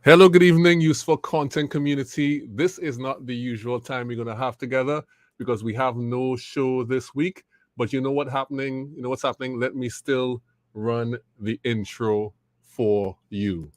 Hello, good evening, useful content community. This is not the usual time we're going to have together because we have no show this week. But you know what's happening? You know what's happening? Let me still run the intro for you.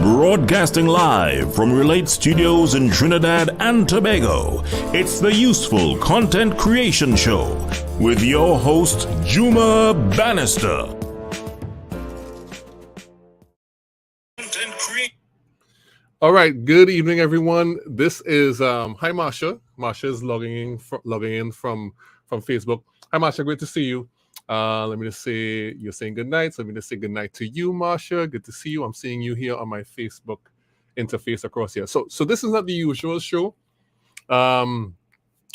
Broadcasting live from Relate Studios in Trinidad and Tobago, it's the Useful Content Creation Show with your host, Juma Bannister. All right, good evening, everyone. This is hi, Marsha. Marsha is logging in from Facebook. Hi, Marsha. Great to see you. Let me just say you're saying good night. So let me just say good night to you, Marsha. Good to see you. I'm seeing you here on my Facebook interface across here. So this is not the usual show.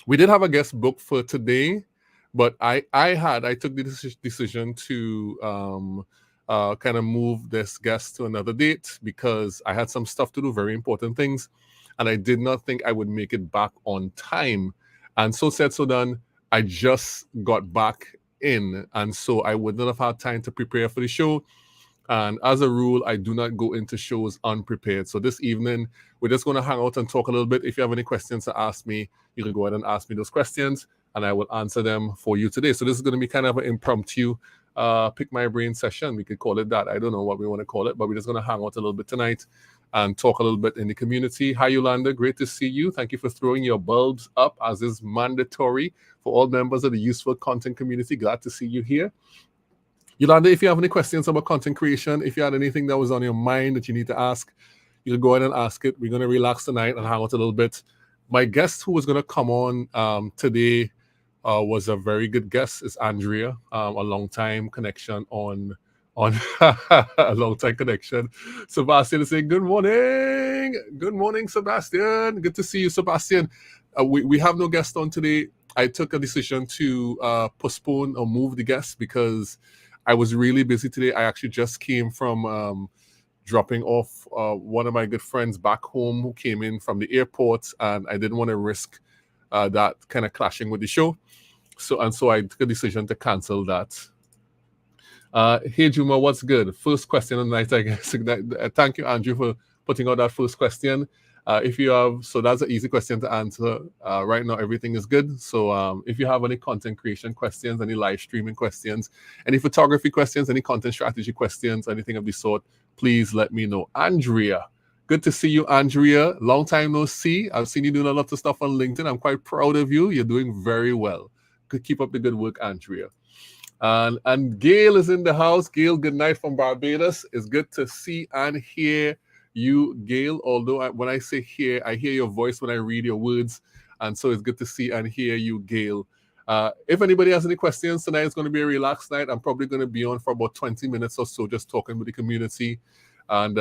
We did have a guest booked for today, but I took the decision to kind of move this guest to another date because I had some stuff to do, very important things, and I did not think I would make it back on time. And so said, so done. I just got back in, and so I would not have had time to prepare for the show. And as a rule, I do not go into shows unprepared. So this evening, we're just going to hang out and talk a little bit. If you have any questions to ask me, you can go ahead and ask me those questions, and I will answer them for you today. So this is going to be kind of an impromptu pick my brain session. We could call it that. I don't know what we want to call it, but we're just going to hang out a little bit tonight and talk a little bit in the community. Hi, Yolanda. Great to see you. Thank you for throwing your bulbs up, as is mandatory for all members of the Useful Content community. Glad to see you here. Yolanda, if you have any questions about content creation, if you had anything that was on your mind that you need to ask, you can go ahead and ask it. We're going to relax tonight and hang out a little bit. My guest who was going to come on today was a very good guest. It's Andrea, a long-time connection on a long-time connection. Sebastian is saying, good morning. Good morning, Sebastian. Good to see you, Sebastian. We have no guest on today. I took a decision to postpone or move the guest because I was really busy today. I actually just came from dropping off one of my good friends back home who came in from the airport, and I didn't want to risk that kind of clashing with the show. So I took a decision to cancel that. Hey, Juma, what's good? First question of the night, I guess. Thank you, Andrew, for putting out that first question. So that's an easy question to answer. Right now, everything is good. So if you have any content creation questions, any live streaming questions, any photography questions, any content strategy questions, anything of the sort, please let me know. Andrea, good to see you, Andrea. Long time no see. I've seen you doing a lot of stuff on LinkedIn. I'm quite proud of you. You're doing very well. Keep up the good work, Andrea. And Gail is in the house. Gail, good night from Barbados. It's good to see and hear you, Gail. Although when I say hear, I hear your voice when I read your words. And so it's good to see and hear you, Gail. If anybody has any questions, tonight is going to be a relaxed night. I'm probably going to be on for about 20 minutes or so, just talking with the community and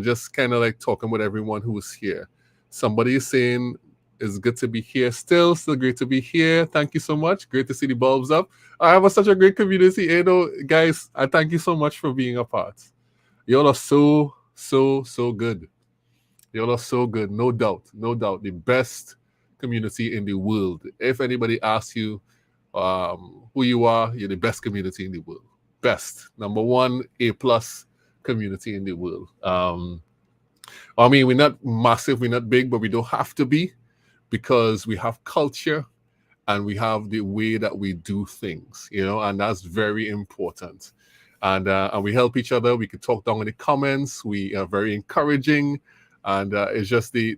just kind of like talking with everyone who is here. Somebody is saying, it's good to be here still great to be here. Thank you so much. Great to see the bulbs up. I have such a great community. You know, guys, I thank you so much for being a part. Y'all are so good. Y'all are so good. No doubt. The best community in the world. If anybody asks you who you are, you're the best community in the world. Best. Number one, A+ community in the world. I mean, we're not massive, we're not big, but we don't have to be, because we have culture and we have the way that we do things, you know, and that's very important. And we help each other. We can talk down in the comments. We are very encouraging, and it's just the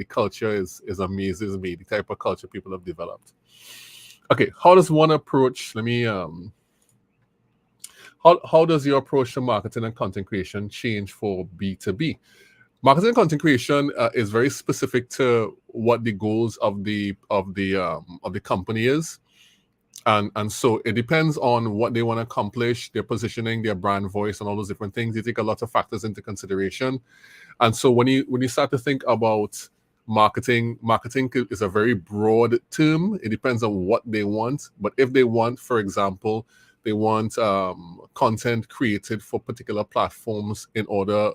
culture is amazes me. The type of culture people have developed. Okay, how does one approach? Let me. How does your approach to marketing and content creation change for B2B? Marketing and content creation is very specific to what the goals of the company is. And so it depends on what they want to accomplish, their positioning, their brand voice, and all those different things. They take a lot of factors into consideration. And so when you start to think about marketing is a very broad term. It depends on what they want. But if they want, for example, they want content created for particular platforms in order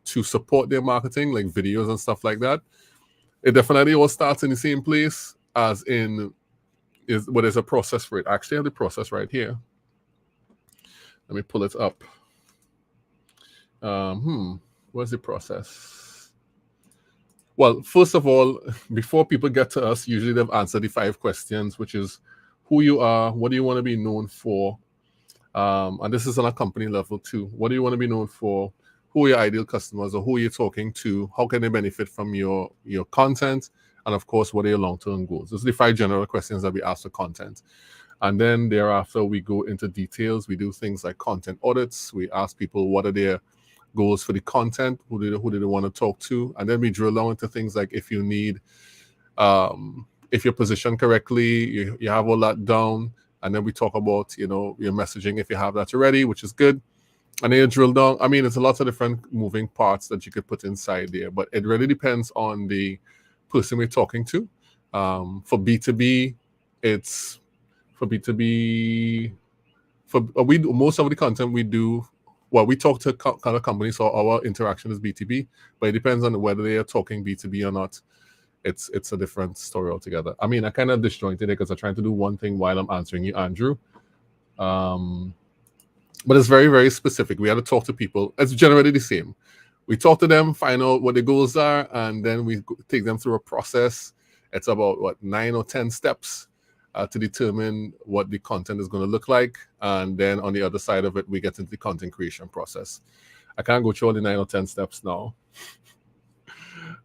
to support their marketing, like videos and stuff like that, it definitely all starts in the same place as in there's a process for it. I actually have the process right here. Let me pull it up. Where's the process? Well, first of all, before people get to us, usually they've answered the 5 questions, which is who you are, what do you want to be known for? And this is on a company level too. What do you want to be known for? Who are your ideal customers, or who are you talking to? How can they benefit from your content? And of course, what are your long-term goals? Those are the 5 general questions that we ask for content. And then thereafter, we go into details. We do things like content audits. We ask people what are their goals for the content, who do they want to talk to, and then we drill down into things like if you need, if you're positioned correctly, you have all that down, and then we talk about your messaging if you have that already, which is good. And then you drill down. I mean, there's a lot of different moving parts that you could put inside there, but it really depends on the person we're talking to. For B2B, it's for B2B. Most of the content we do. Well, we talk to kind of companies, so our interaction is B2B, but it depends on whether they are talking B2B or not. It's a different story altogether. I mean, I kind of disjointed it because I'm trying to do one thing while I'm answering you, Andrew. But it's very, very specific. We have to talk to people. It's generally the same. We talk to them, find out what the goals are, and then we take them through a process. It's about 9 or 10 steps to determine what the content is going to look like. And then on the other side of it, we get into the content creation process. I can't go through all the 9 or 10 steps now.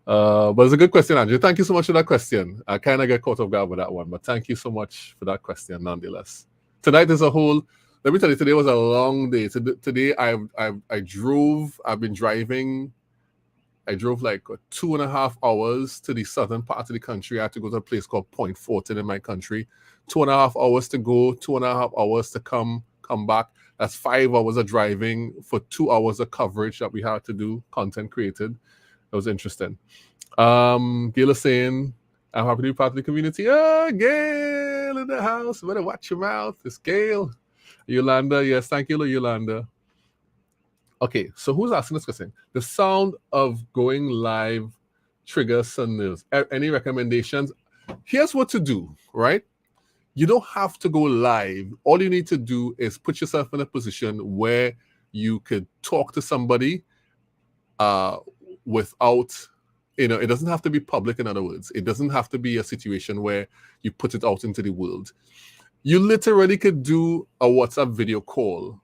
But it's a good question, Andrew. Thank you so much for that question. I kind of get caught off guard with that one, but thank you so much for that question nonetheless. Tonight is a whole, let me tell you, today was a long day. Today I've been driving. I drove like 2.5 hours to the southern part of the country. I had to go to a place called Point Fortin in my country. 2.5 hours to go, 2.5 hours to come back. That's 5 hours of driving for 2 hours of coverage that we had to do, content created. It was interesting. Gail is saying, I'm happy to be part of the community. Oh, Gail in the house. Better watch your mouth. It's Gail. Yolanda, yes, thank you, Yolanda. Okay, so who's asking this question? The sound of going live triggers some nerves. Any recommendations? Here's what to do, right? You don't have to go live. All you need to do is put yourself in a position where you could talk to somebody without, it doesn't have to be public, in other words. It doesn't have to be a situation where you put it out into the world. You literally could do a WhatsApp video call,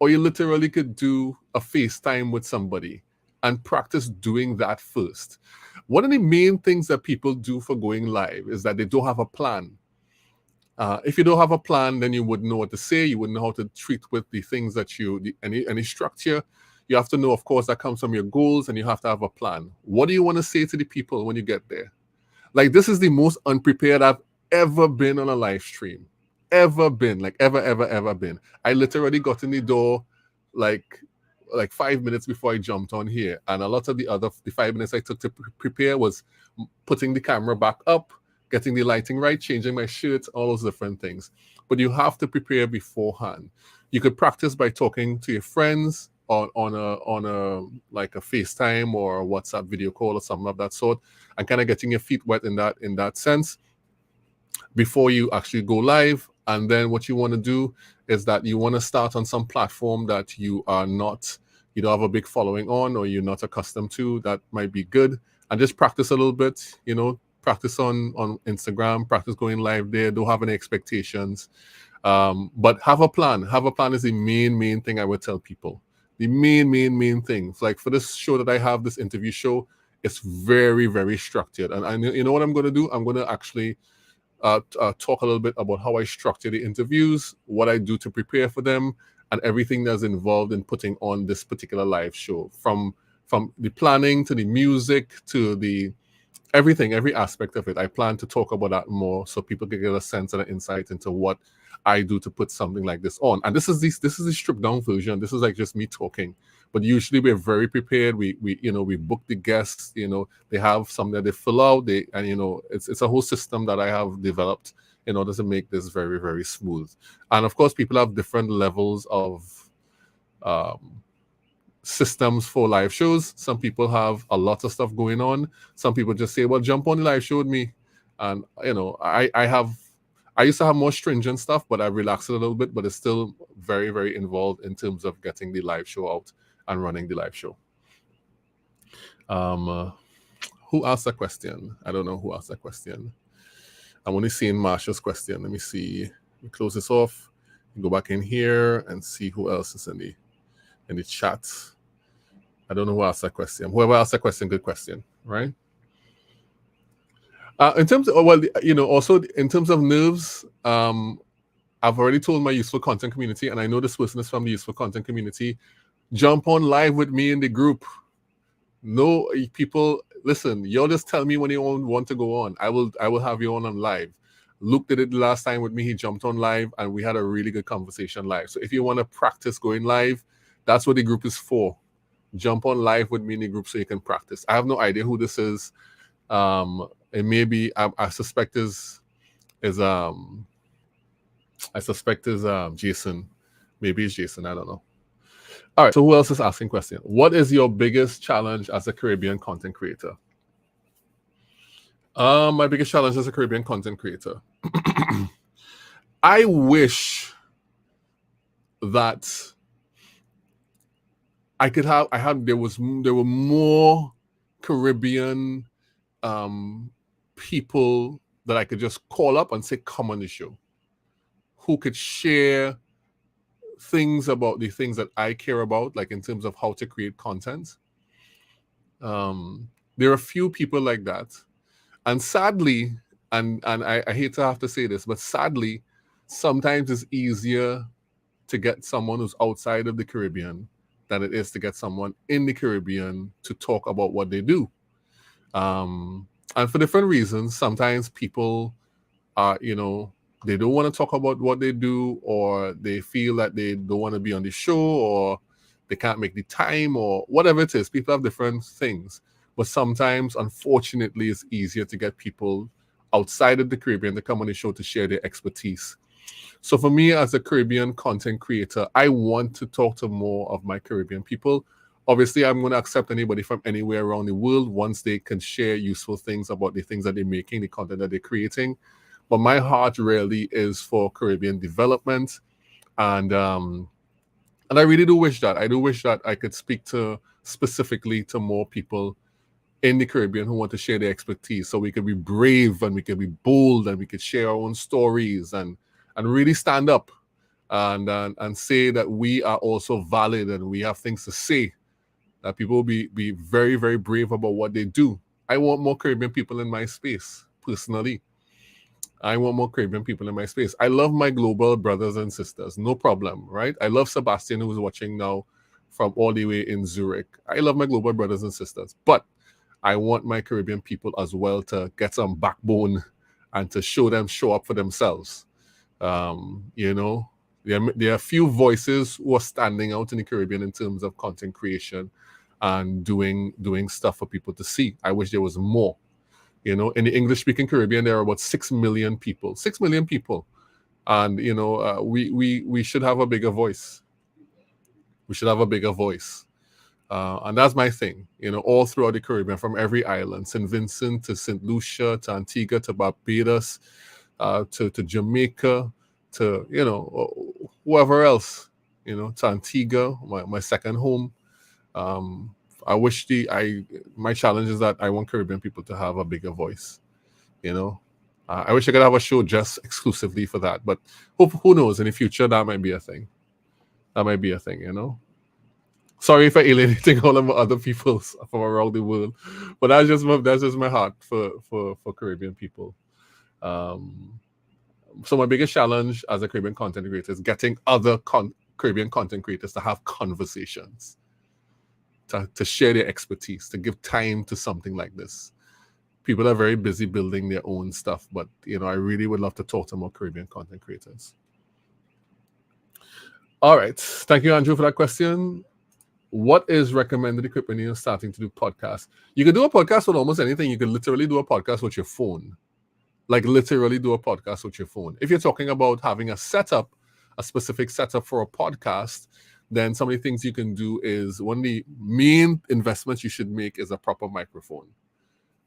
or you literally could do a FaceTime with somebody and practice doing that first. One of the main things that people do for going live is that they don't have a plan. If you don't have a plan, then you wouldn't know what to say. You wouldn't know how to treat with the things that any structure. You have to know, of course, that comes from your goals, and you have to have a plan. What do you want to say to the people when you get there? Like, this is the most unprepared I've ever been on a live stream. Ever been. I literally got in the door like 5 minutes before I jumped on here, and a lot of the 5 minutes I took to prepare was putting the camera back up, getting the lighting right, changing my shirt, all those different things. But you have to prepare beforehand. You could practice by talking to your friends on a FaceTime or a WhatsApp video call or something of that sort, and kind of getting your feet wet in that sense before you actually go live. And then what you want to do is that you want to start on some platform that you don't have a big following on, or you're not accustomed to. That might be good. And just practice a little bit, practice on Instagram, practice going live there. Don't have any expectations. But have a plan. Have a plan is the main thing I would tell people. The main thing. Like for this show that I have, this interview show, it's very, very structured. And you know what I'm going to do? I'm going to actually talk a little bit about how I structure the interviews, what I do to prepare for them, and everything that's involved in putting on this particular live show, from the planning to the music to the everything, every aspect of it. I plan to talk about that more so people can get a sense and an insight into what I do to put something like this on. And this is the stripped down version. This is like just me talking. But usually we're very prepared. We book the guests. They have something that they fill out. It's a whole system that I have developed in order to make this very, very smooth. And of course, people have different levels of systems for live shows. Some people have a lot of stuff going on. Some people just say, well, jump on the live show with me. And I used to have more stringent stuff, but I relaxed it a little bit, but it's still very, very involved in terms of getting the live show out and running the live show. Who asked that question? I don't know who asked that question. I'm only seeing Marsha's question. Let me see. Let me close this off. Go back in here and see who else is in the chat. I don't know who asked that question. Whoever asked that question, good question, right? In terms of, also in terms of nerves, I've already told my useful content community, and I know this person is from the useful content community, jump on live with me in the group. No, people, listen, y'all just tell me when you want to go on. I will have you on live. Luke did it the last time with me. He jumped on live, and we had a really good conversation live. So if you want to practice going live, that's what the group is for. Jump on live with me in the group so you can practice. I have no idea who this is. It may be, I suspect is Jason. Maybe it's Jason. I don't know. All right. So who else is asking question? What is your biggest challenge as a Caribbean content creator? My biggest challenge as a Caribbean content creator. I wish that there were more Caribbean people that I could just call up and say, come on the show, who could share things about the things that I care about, like in terms of how to create content. There are a few people like that. And sadly, and I hate to have to say this, but sadly, sometimes it's easier to get someone who's outside of the Caribbean than it is to get someone in the Caribbean to talk about what they do. And for different reasons, sometimes people are, they don't want to talk about what they do, or they feel that they don't want to be on the show, or they can't make the time, or whatever it is. People have different things. But sometimes, unfortunately, it's easier to get people outside of the Caribbean to come on the show to share their expertise. So for me, as a Caribbean content creator, I want to talk to more of my Caribbean people. Obviously, I'm going to accept anybody from anywhere around the world once they can share useful things about the things that they're making, the content that they're creating. But my heart really is for Caribbean development. And I really do wish that. I do wish that I could speak specifically to more people in the Caribbean who want to share their expertise, so we could be brave and we could be bold and we could share our own stories and really stand up and say that we are also valid and we have things to say, that people will be very, very brave about what they do. I want more Caribbean people in my space, personally. I want more Caribbean people in my space. I love my global brothers and sisters, no problem, right? I love Sebastian, who's watching now from all the way in Zurich. I love my global brothers and sisters, but I want my Caribbean people as well to get some backbone and to show up for themselves. There are a few voices who are standing out in the Caribbean in terms of content creation and doing stuff for people to see. I wish there was more. In the English-speaking Caribbean, there are about 6 million people. 6 million people. And, we should have a bigger voice. We should have a bigger voice. And that's my thing, all throughout the Caribbean, from every island, St. Vincent to St. Lucia to Antigua to Barbados to Jamaica to, whoever else, to Antigua, my second home. I wish my challenge is that I want Caribbean people to have a bigger voice, I wish I could have a show just exclusively for that, but who knows, in the future, that might be a thing. Sorry for alienating all of my other people from around the world, but that's just my heart for Caribbean people. So my biggest challenge as a Caribbean content creator is getting other Caribbean content creators to have conversations, to share their expertise, to give time to something like this. people are very busy building their own stuff, but I really would love to talk to more Caribbean content creators. All right. Thank you, Andrew, for that question. What is recommended equipment when you're starting to do podcasts? You can do a podcast with almost anything. You can literally do a podcast with your phone. Like literally do a podcast with your phone. If you're talking about having a setup, a specific setup for a podcast, then some of the things you can do is one of the main investments you should make is a proper microphone,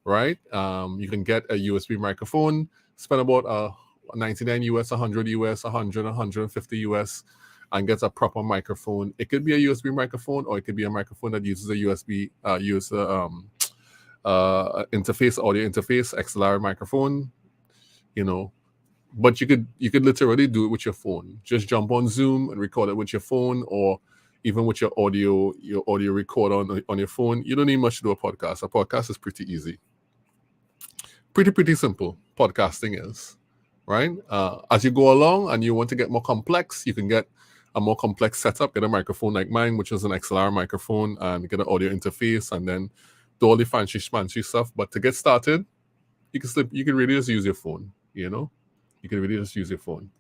right? You can get a USB microphone, spend about 99 US, 100 US, 100, 150 US, and get a proper microphone. It could be a USB microphone, or it could be a microphone that uses a USB interface, audio interface, XLR microphone, But you could literally do it with your phone. Just jump on Zoom and record it with your phone, or even with your audio record on your phone. You don't need much to do a podcast. A podcast is pretty easy. Pretty simple. Podcasting is, right? As you go along and you want to get more complex, you can get a more complex setup, get a microphone like mine, which is an XLR microphone, and get an audio interface, and then do all the fancy stuff. But to get started, you can really just use your phone, You can really just use your phone.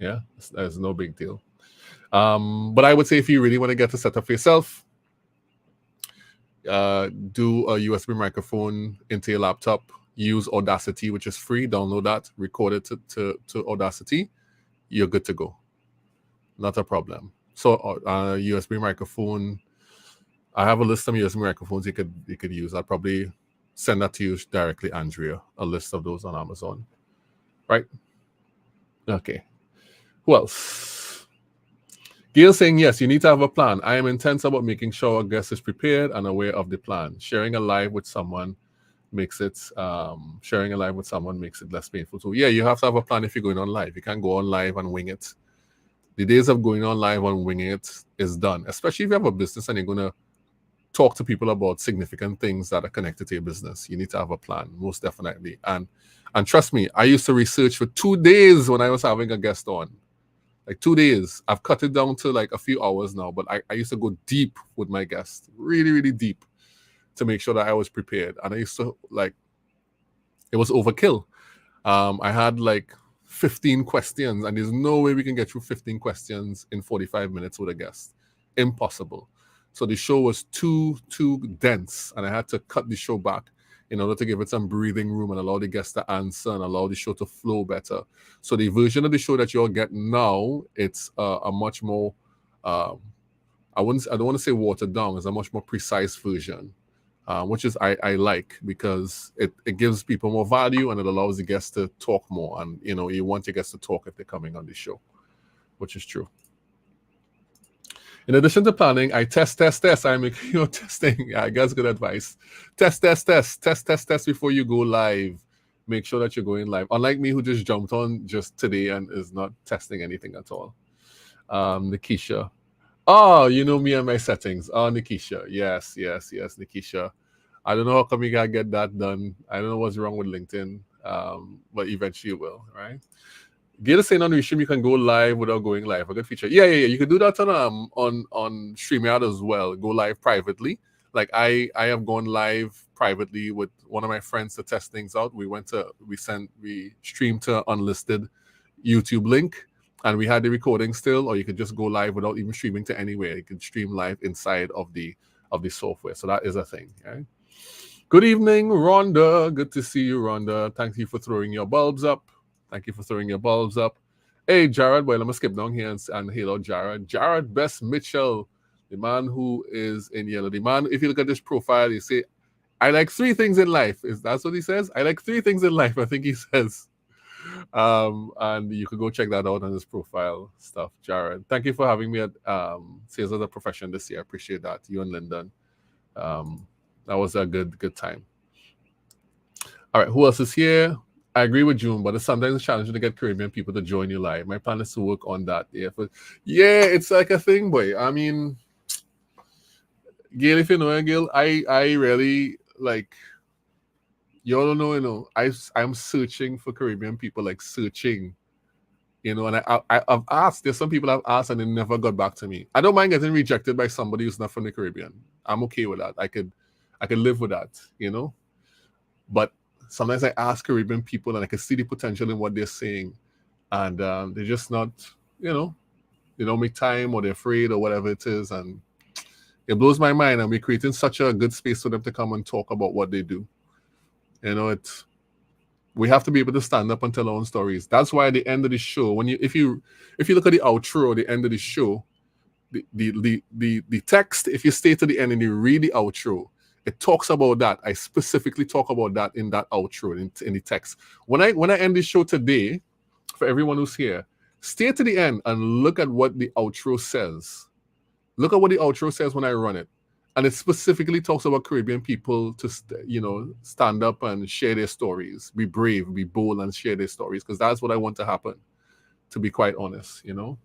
Yeah, there's no big deal. But I would say if you really want to get a setup for yourself, do a USB microphone into your laptop. Use Audacity, which is free. Download that, record it to Audacity. You're good to go. Not a problem. So USB microphone. I have a list of USB microphones you could use. I'll probably send that to you directly, Andrea. A list of those on Amazon. Right? Okay. Who else? Gail saying, yes, you need to have a plan. I am intense about making sure our guest is prepared and aware of the plan. Sharing a live with someone makes it less painful too. Yeah, you have to have a plan if you're going on live. You can't go on live and wing it. The days of going on live and winging it is done, especially if you have a business and you're going to talk to people about significant things that are connected to your business. You need to have a plan, most definitely. And trust me, I used to research for 2 days when I was having a guest on. Like 2 days. I've cut it down to like a few hours now, but I used to go deep with my guest, really, really deep, to make sure that I was prepared. And I used to it was overkill. I had like 15 questions, and there's no way we can get through 15 questions in 45 minutes with a guest. Impossible. So the show was too dense, and I had to cut the show back in order to give it some breathing room and allow the guests to answer and allow the show to flow better. So the version of the show that you'll get now, it's a much more, I don't want to say watered down, it's a much more precise version, which is I like, because it gives people more value and it allows the guests to talk more. And, you want your guests to talk if they're coming on the show, which is true. In addition to planning, I test. I make testing. Yeah, I guess good advice. Test before you go live. Make sure that you're going live. Unlike me, who just jumped on just today and is not testing anything at all. Nikisha. Oh, you know me and my settings. Oh, Nikisha. Yes, Nikisha. I don't know how come you gotta get that done. I don't know what's wrong with LinkedIn, but eventually you will, right? Gail is saying on Restream you can go live without going live. A good feature. Yeah. You can do that on StreamYard as well. Go live privately. Like I have gone live privately with one of my friends to test things out. We streamed to unlisted YouTube link, and we had the recording still. Or you could just go live without even streaming to anywhere. You can stream live inside of the software. So that is a thing. Right? Good evening, Rhonda. Good to see you, Rhonda. Thank you for throwing your bulbs up. Hey, Jared. Well, I'm going to skip down here and hail out Jared. Jared Best Mitchell, the man who is in yellow. The man, if you look at this profile, you say, I like 3 things in life. That's what he says? I like 3 things in life, I think he says. And you can go check that out on his profile stuff, Jared. Thank you for having me at Sales as a Profession this year. I appreciate that. You and Lyndon. That was a good time. All right, who else is here? I agree with June, but it's sometimes challenging to get Caribbean people to join you live. My plan is to work on that. Yeah, it's like a thing, boy. I mean, Gail, if you know it, Gail, I really like. You all know, I'm searching for Caribbean people, like searching, and I've asked. There's some people I've asked and they never got back to me. I don't mind getting rejected by somebody who's not from the Caribbean. I'm okay with that. I could live with that, But sometimes I ask Caribbean people and I can see the potential in what they're saying. And they're just not, you know, they don't make time, or they're afraid, or whatever it is. And it blows my mind. And we're creating such a good space for them to come and talk about what they do. You know, we have to be able to stand up and tell our own stories. That's why at the end of the show, if you look at the outro, the end of the show, the text, if you stay to the end and you read the outro, it talks about that. I specifically talk about that in that outro in the text. When I end the show today, for everyone who's here, stay to the end and look at what the outro says. Look at what the outro says when I run it. And it specifically talks about Caribbean people to, stand up and share their stories, be brave, be bold, and share their stories, because that's what I want to happen, to be quite honest, you know.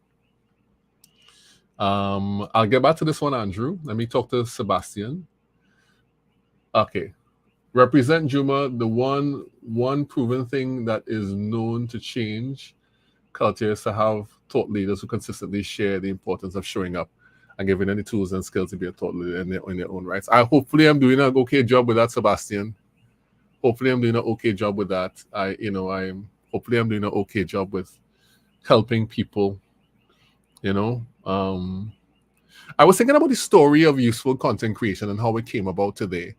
I'll get back to this one, Andrew. Let me talk to Sebastian. Okay. Represent Juma, the one proven thing that is known to change culture is to have thought leaders who consistently share the importance of showing up and giving any tools and skills to be a thought leader in their own rights. Hopefully I'm doing an okay job with that, Sebastian. Hopefully I'm doing an okay job with that. Hopefully I'm doing an okay job with helping people, you know. I was thinking about the story of useful content creation and how it came about today,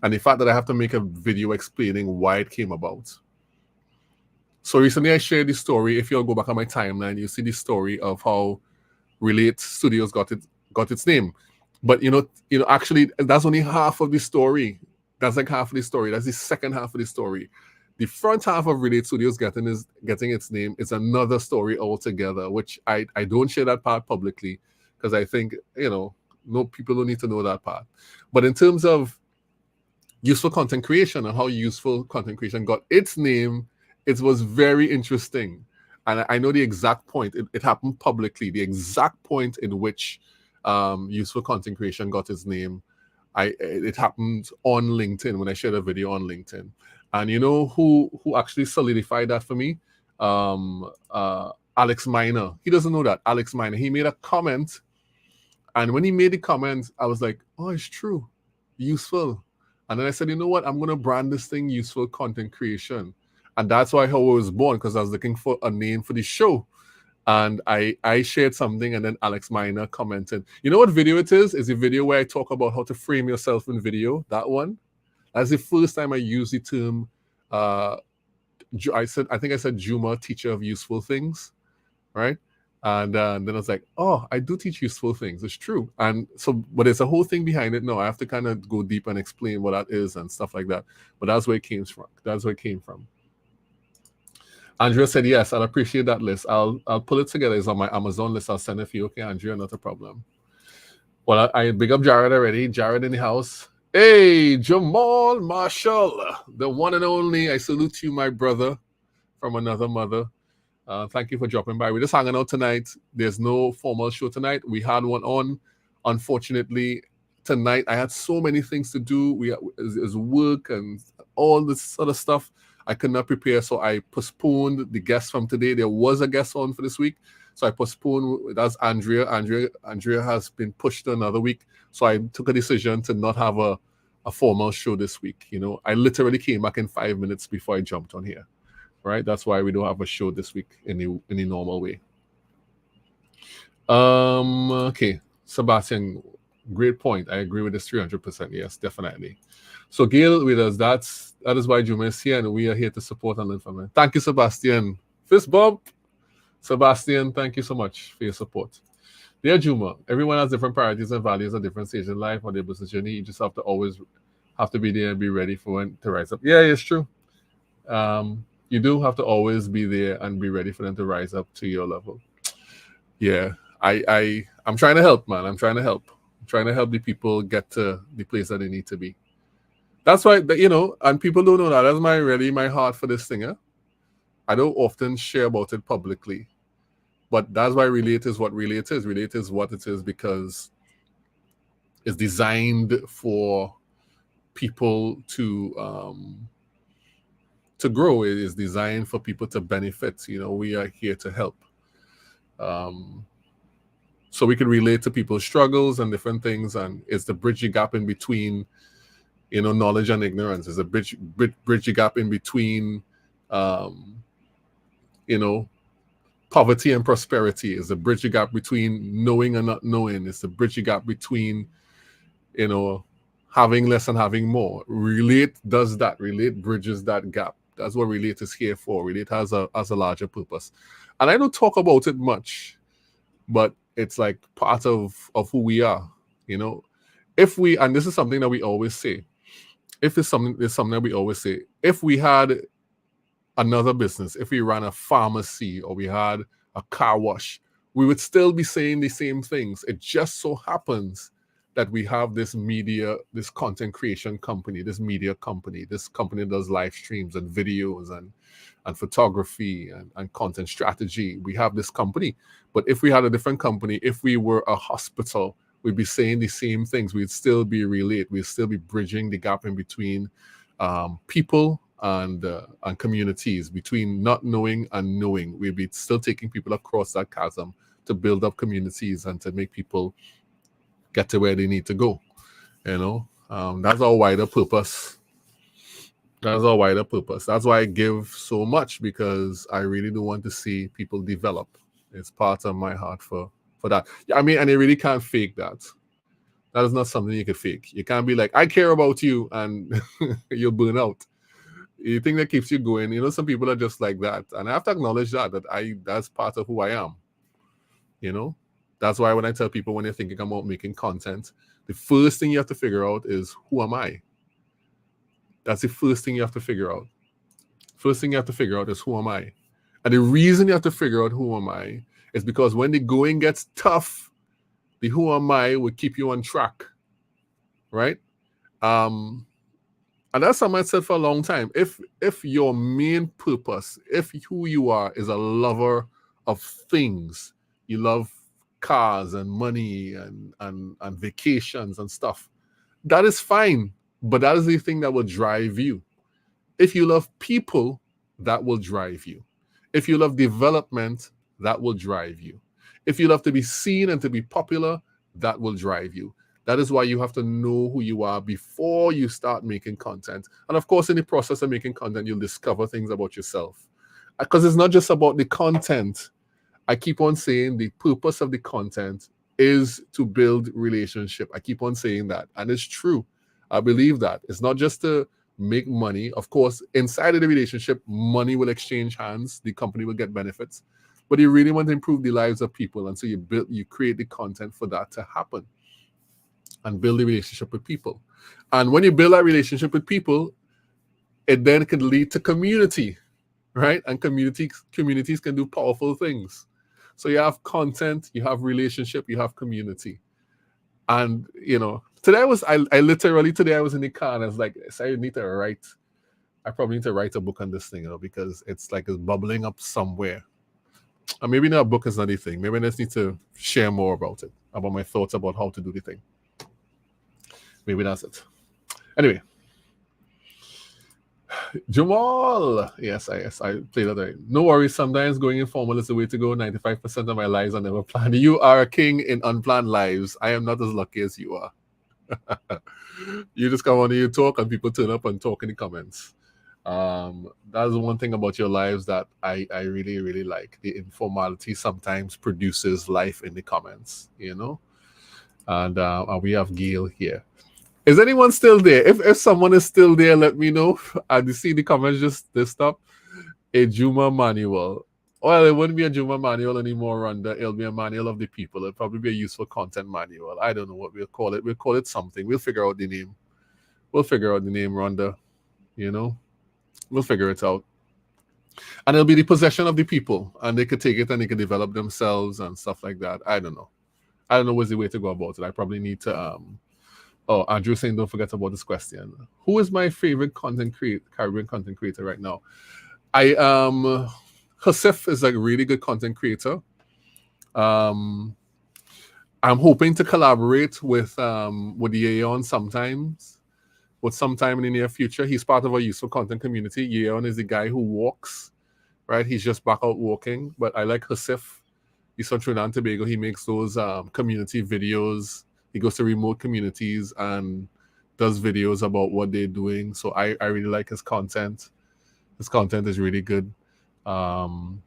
and the fact that I have to make a video explaining why it came about. So recently I shared the story. If you'll go back on my timeline, you see the story of how Relate Studios got its name. But actually that's only half of the story. That's like half of the story. That's the second half of the story. The front half of Relate Studios getting its name is another story altogether, which I don't share that part publicly, because I think, no people don't need to know that part. But in terms of useful content creation and how useful content creation got its name, it was very interesting. And I know the exact point. It happened publicly. The exact point in which useful content creation got its name, it happened on LinkedIn when I shared a video on LinkedIn. And you know who actually solidified that for me? Alex Miner. He doesn't know that. Alex Miner. He made a comment. And when he made the comment, I was like, oh, it's true. Useful. And then I said, you know what? I'm going to brand this thing Useful Content Creation. And that's why how it was born, because I was looking for a name for the show. And I shared something, and then Alex Miner commented. You know what video it is? It's a video where I talk about how to frame yourself in video. That one. That's the first time I used the term. I think I said Juma, teacher of useful things, right? And then I was like, oh, I do teach useful things. It's true. And so, but there's a whole thing behind it. No, I have to kind of go deep and explain what that is and stuff like that. But that's where it came from. That's where it came from. Andrea said, yes, I'll appreciate that list. I'll pull it together. It's on my Amazon list. I'll send it for you. Okay, Andrea, not a problem. Well, I big up Jared already. Jared in the house. Hey, Jamal Marshall, the one and only. I salute you, my brother, from another mother. Thank you for dropping by. We're just hanging out tonight. There's no formal show tonight. We had one on. Unfortunately, tonight I had so many things to do. It was work and all this sort of stuff. I could not prepare, so I postponed the guest from today. There was a guest on for this week, so I postponed. That's Andrea. Andrea has been pushed to another week, so I took a decision to not have a formal show this week. I literally came back in 5 minutes before I jumped on here. Right, that's why we don't have a show this week in the normal way. Okay, Sebastian, great point. I agree with this 300%. Yes, definitely. So Gail with us. That is why Juma is here, and we are here to support and learn from him. Thank you, Sebastian. Fist bump, Sebastian. Thank you so much for your support. Dear Juma, everyone has different priorities and values at different stages in life or their business journey. You just have to be there and be ready for when to rise up. Yeah, it's true. You do have to always be there and be ready for them to rise up to your level. Yeah, I'm trying to help, man. I'm trying to help the people get to the place that they need to be. That's why, and people don't know that. That's my heart for this thing. I don't often share about it publicly, but that's why Relate is what Relate is. Relate is what it is because it's designed for people to grow. It is designed for people to benefit. We are here to help. So we can relate to people's struggles and different things, and it's to bridge the gap in between knowledge and ignorance. It's a bridge the gap in between, poverty and prosperity. It's a bridge the gap between knowing and not knowing. It's a bridge the gap between, having less and having more. Relate does that. Relate bridges that gap. That's what Relate is here for. Relate has a larger purpose. And I don't talk about it much, but it's like part of who we are, If we, and this is something that we always say, it's something that we always say, if we had another business, if we ran a pharmacy or we had a car wash, we would still be saying the same things. It just so happens that we have this this content creation company, this media company, this company that does live streams and videos and photography and content strategy. We have this company. But if we had a different company, if we were a hospital, we'd be saying the same things. We'd still be Relate. We'd still be bridging the gap in between people and communities, between not knowing and knowing. We'd be still taking people across that chasm to build up communities and to make people get to where they need to go. That's our wider purpose. That's our wider purpose. That's why I give so much, because I really do want to see people develop. It's part of my heart for that. I mean, and you really can't fake that. That is not something you can fake. You can't be like, I care about you, and you'll burn out. You think that keeps you going. Some people are just like that. And I have to acknowledge that's part of who I am. That's why when I tell people, when they're thinking about making content, the first thing you have to figure out is, who am I? That's the first thing you have to figure out. First thing you have to figure out is, who am I? And the reason you have to figure out who am I is because when the going gets tough, the who am I will keep you on track, right? And that's something I said for a long time. If your main purpose, if who you are is a lover of things, you love cars and money and vacations and stuff, that is fine. But that is the thing that will drive you. If you love people, that will drive you. If you love development, that will drive you. If you love to be seen and to be popular, that will drive you. That is why you have to know who you are before you start making content. And of course, in the process of making content, you'll discover things about yourself. Because it's not just about the content. I keep on saying the purpose of the content is to build relationship. I keep on saying that. And it's true. I believe that. It's not just to make money. Of course, inside of the relationship, money will exchange hands. The company will get benefits. But you really want to improve the lives of people. And so you create the content for that to happen and build a relationship with people. And when you build that relationship with people, it then can lead to community, right? And communities can do powerful things. So you have content, you have relationship, you have community. And, today I was in the car and I was like, I probably need to write a book on this thing, because it's like it's bubbling up somewhere. And maybe not a book is not the thing. Maybe I just need to share more about it, about my thoughts about how to do the thing. Maybe that's it. Anyway. Jamal. Yes, I play that right. No worries. Sometimes going informal is the way to go. 95% of my lives are never planned. You are a king in unplanned lives. I am not as lucky as you are. You just come on here, talk, and people turn up and talk in the comments. That's one thing about your lives that I really, really like. The informality sometimes produces life in the comments, And we have Gail here. Is anyone still there? If someone is still there, let me know. You see the comments just stop. A Juma manual. Well, it wouldn't be a Juma manual anymore, Rhonda. It'll be a manual of the people. It'll probably be a useful content manual. I don't know what we'll call it. We'll call it something. We'll figure out the name. Rhonda. We'll figure it out. And it'll be the possession of the people. And they could take it and they could develop themselves and stuff like that. I don't know. I don't know what's the way to go about it. I probably need to... Oh, Andrew saying, don't forget about this question. Who is my favorite Caribbean content creator right now? Hasif is a really good content creator. I'm hoping to collaborate with Yeon sometime in the near future. He's part of a useful content community. Yeon is the guy who walks, right? He's just back out walking. But I like Hasif. He's from Trinidad and Tobago. He makes those community videos. He goes to remote communities and does videos about what they're doing. So I really like his content. His content is really good. You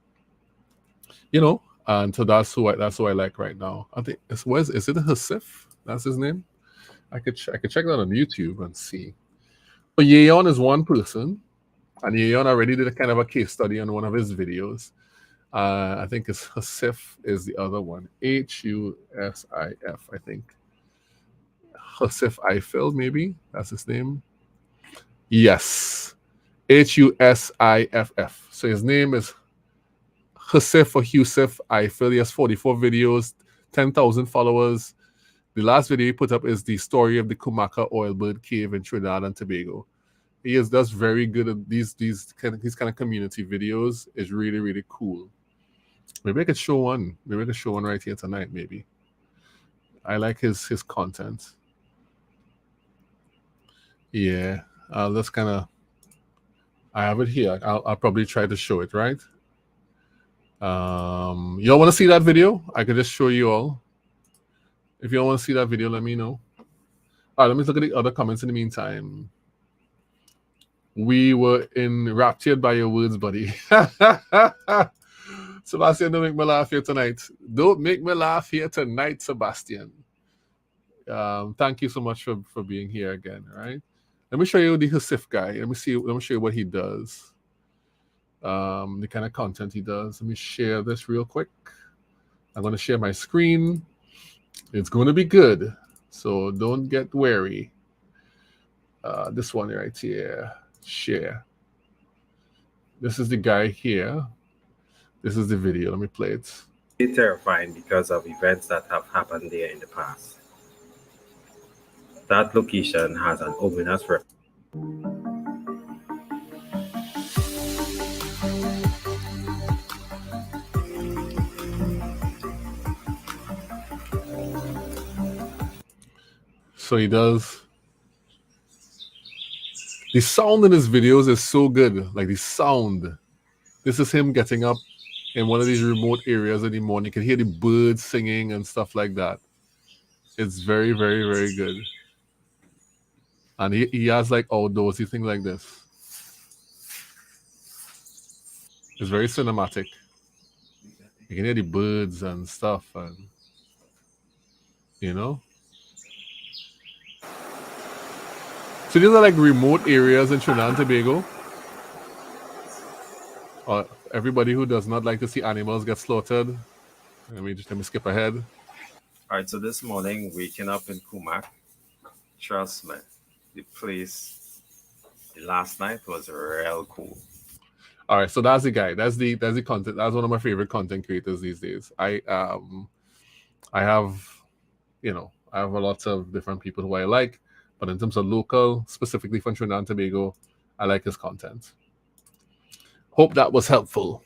know, and so that's who I like right now. I think is it Hasif? That's his name. I could check that on YouTube and see. But Yeon is one person, and Yeon already did a kind of a case study on one of his videos. I think it's Hasif is the other one. Husif, I think. Hasif Eiffel, maybe that's his name. Yes, Husiff. So his name is Hasif or Husif Eiffel. He has 44 videos, 10,000 followers. The last video he put up is the story of the Kumaka Oilbird Cave in Trinidad and Tobago. He does very good at these kind of community videos. It's really, really cool. Maybe I could show one. Maybe I could show one right here tonight. Maybe. I like his content. Yeah, I'll just kind of. I have it here. I'll probably try to show it. Right. Y'all want to see that video? I could just show you all. If you all want to see that video, let me know. All right, let me look at the other comments in the meantime. We were enraptured by your words, buddy. Sebastian, don't make me laugh here tonight. Don't make me laugh here tonight, Sebastian. Thank you so much for being here again, all right? Let me show you the Hasif guy. Let me show you what he does. The kind of content he does. Let me share this real quick. I'm going to share my screen. It's going to be good, so don't get wary. This one right here, share. This is the guy here. This is the video. Let me play it. It's terrifying because of events that have happened there in the past. That location has an ominous rep. So he does. The sound in his videos is so good. Like the sound. This is him getting up in one of these remote areas in the morning. You can hear the birds singing and stuff like that. It's very, very, very good. And he has like outdoorsy things like this. It's very cinematic. You can hear the birds and stuff, and you know. So these are like remote areas in Trinidad and Tobago. Everybody who does not like to see animals get slaughtered. Let me skip ahead. All right, so this morning, waking up in Kumak, trust me, the place last night was real cool. All right, so that's the guy. That's the content. That's one of my favorite content creators these days. I have, I have a lot of different people who I like, but in terms of local, specifically from Trinidad and Tobago, I like his content. Hope that was helpful.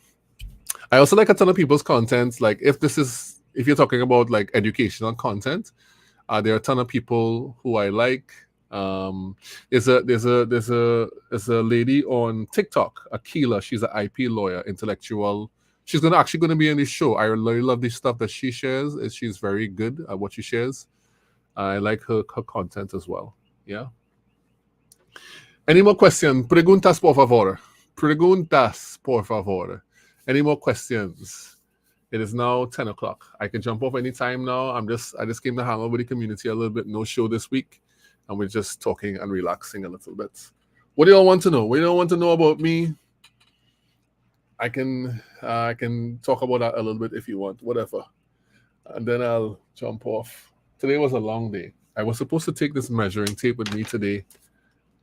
I also like a ton of people's content. Like if you're talking about like educational content, there are a ton of people who I like. There's a lady on TikTok, Akila. She's an IP lawyer, intellectual. She's actually gonna be on this show. I really love the stuff that she shares. She's very good at what she shares. I like her content as well. Yeah. Any more questions? Preguntas, por favor. Preguntas, por favor. Any more questions? It is now 10 o'clock. I can jump off anytime now. I just came to hang out with the community a little bit. No show this week. And we're just talking and relaxing a little bit. What do y'all want to know? What do y'all want to know about me? I can talk about that a little bit if you want, whatever. And then I'll jump off. Today was a long day. I was supposed to take this measuring tape with me today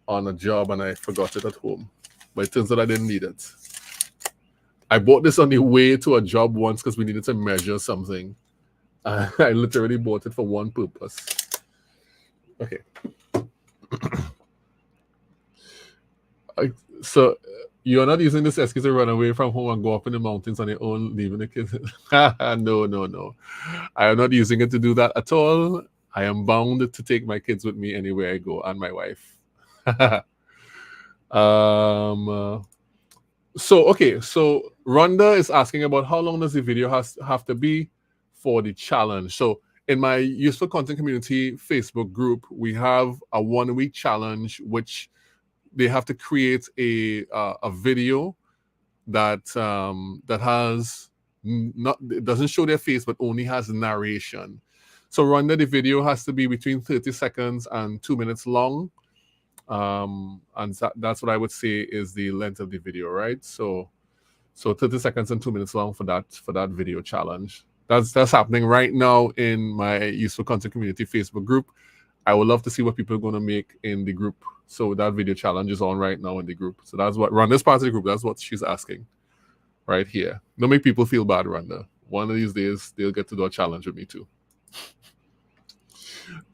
on a job, and I forgot it at home. But it turns out I didn't need it. I bought this on the way to a job once because we needed to measure something. I literally bought it for one purpose. Okay. So you're not using this excuse to run away from home and go up in the mountains on your own, leaving the kids? No. I am not using it to do that at all. I am bound to take my kids with me anywhere I go, and my wife. So Rhonda is asking about how long does the video have to be for the challenge. So in my Useful Content Community Facebook group, we have a 1-week challenge, which they have to create a video that has it doesn't show their face, but only has narration. So Rhonda, the video has to be between 30 seconds and 2 minutes long. And that's what I would say is the length of the video, right? So 30 seconds and 2 minutes long for that video challenge. That's happening right now in my Useful Content Community Facebook group. I would love to see what people are going to make in the group. So that video challenge is on right now in the group. So that's what Rhonda's part of the group. That's what she's asking right here. Don't make people feel bad, Rhonda. One of these days they'll get to do a challenge with me too.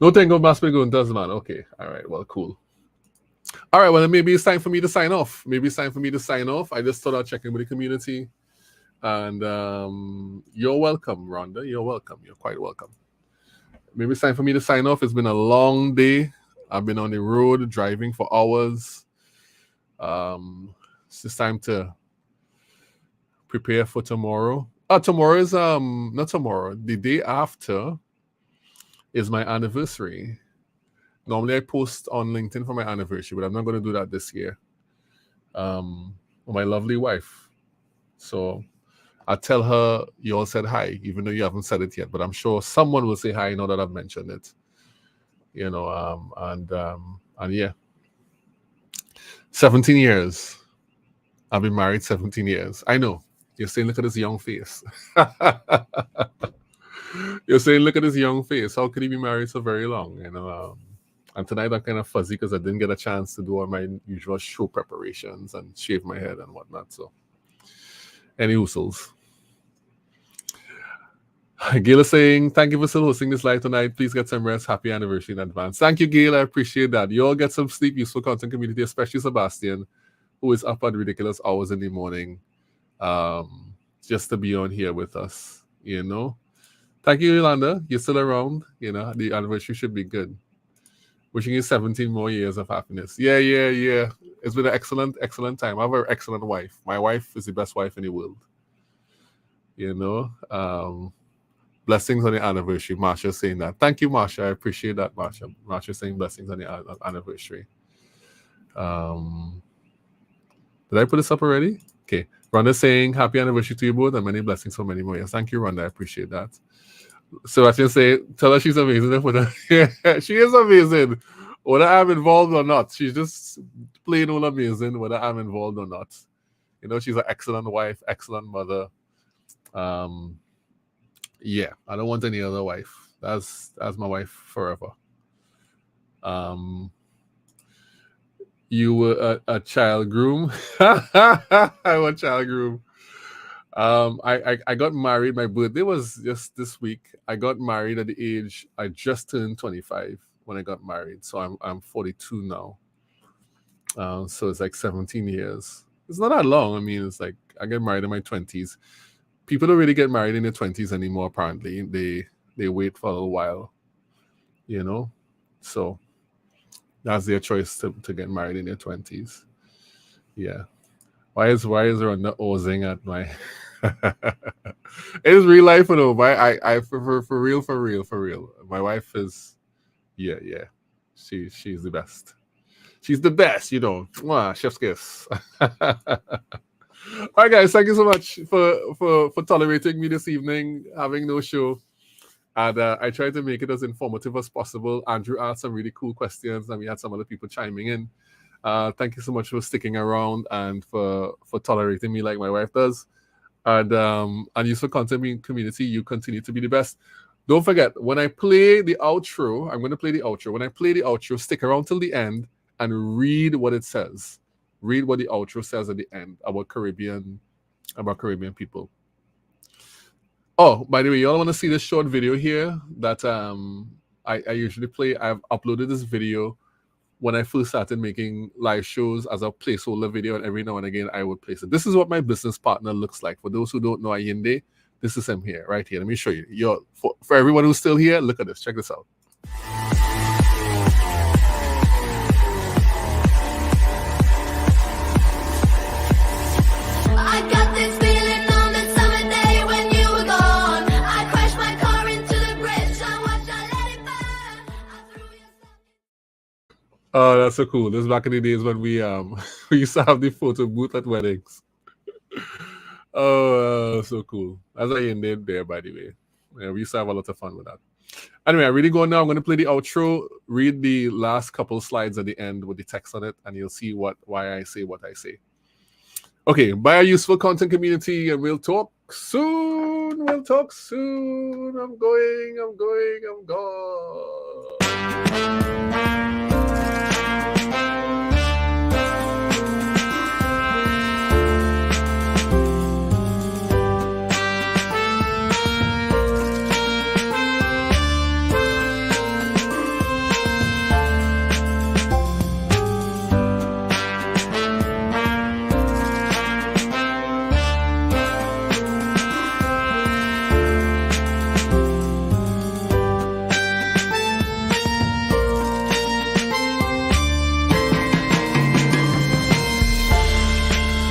No tengo más preguntas, man. Okay. All right. Well, cool. All right. Well, then maybe it's time for me to sign off. I just thought I'd check in with the community. And you're welcome, Rhonda. You're welcome. You're quite welcome. Maybe it's time for me to sign off. It's been a long day. I've been on the road driving for hours. It's just time to prepare for tomorrow. Tomorrow is not tomorrow. The day after is my anniversary. Normally I post on LinkedIn for my anniversary, but I'm not going to do that this year. My lovely wife. So I'll tell her you all said hi, even though you haven't said it yet. But I'm sure someone will say hi now that I've mentioned it. And yeah. 17 years. I've been married 17 years. I know. You're saying, look at his young face. You're saying, look at his young face. How could he be married so very long? And tonight I'm kind of fuzzy because I didn't get a chance to do all my usual show preparations and shave my head and whatnot. So, any oozles. Gail is saying, thank you for still hosting this live tonight. Please get some rest. Happy anniversary in advance. Thank you, Gail. I appreciate that. You all get some sleep. Useful Content Community, especially Sebastian, who is up at ridiculous hours in the morning just to be on here with us, Thank you, Yolanda. You're still around. The anniversary should be good. Wishing you 17 more years of happiness. Yeah. It's been an excellent time. I have an excellent wife. My wife is the best wife in the world. Blessings on the anniversary. Marsha saying that. Thank you, Marsha. I appreciate that, Marsha. Marsha saying blessings on the anniversary. Did I put this up already? Okay. Rhonda saying happy anniversary to you both and many blessings for many more years. Thank you, Rhonda. I appreciate that. So I should say, tell her she's amazing. She is amazing. Whether I'm involved or not. She's just plain old amazing, whether I'm involved or not. She's an excellent wife, excellent mother. Yeah, I don't want any other wife. That's my wife forever. You were a child groom. I was a child groom. I got married. My birthday was just this week. I got married at the age I just turned 25 when I got married. So I'm 42 now. So it's like 17 years. It's not that long. I mean, it's like I get married in my 20s. People don't really get married in their 20s anymore. Apparently, they wait for a little while. So that's their choice to get married in their 20s. Yeah. Why is Rhonda oozing at my? It's real life, I for real. My wife is, yeah. She's the best. She's the best, Mwah, chef's kiss. All right, guys. Thank you so much for tolerating me this evening, having no show. And I tried to make it as informative as possible. Andrew asked some really cool questions, and we had some other people chiming in. Thank you so much for sticking around and for tolerating me like my wife does. And Useful Content Community, you continue to be the best. Don't forget, when I play the outro, I'm going to play the outro. When I play the outro, stick around till the end and read what it says. Read what the outro says at the end about Caribbean people. Oh, by the way, you all want to see this short video here that I usually play? I've uploaded this video when I first started making live shows as a placeholder video, and every now and again I would place it. This is what my business partner looks like. For those who don't know Ayinde, this is him here, right here. Let me show you. For everyone who's still here, look at this. Check this out. I got this feeling on that summer day when you were gone. I crashed my car into the bridge. Oh, that's so cool. This is back in the days when we we used to have the photo booth at weddings. Oh, so cool. That's why you named there, by the way. Yeah, we used to have a lot of fun with that. Anyway, I'm really going now. I'm going to play the outro, read the last couple slides at the end with the text on it, and you'll see why I say what I say. Okay, buy a useful content community, and we'll talk soon. We'll talk soon. I'm going. I'm gone.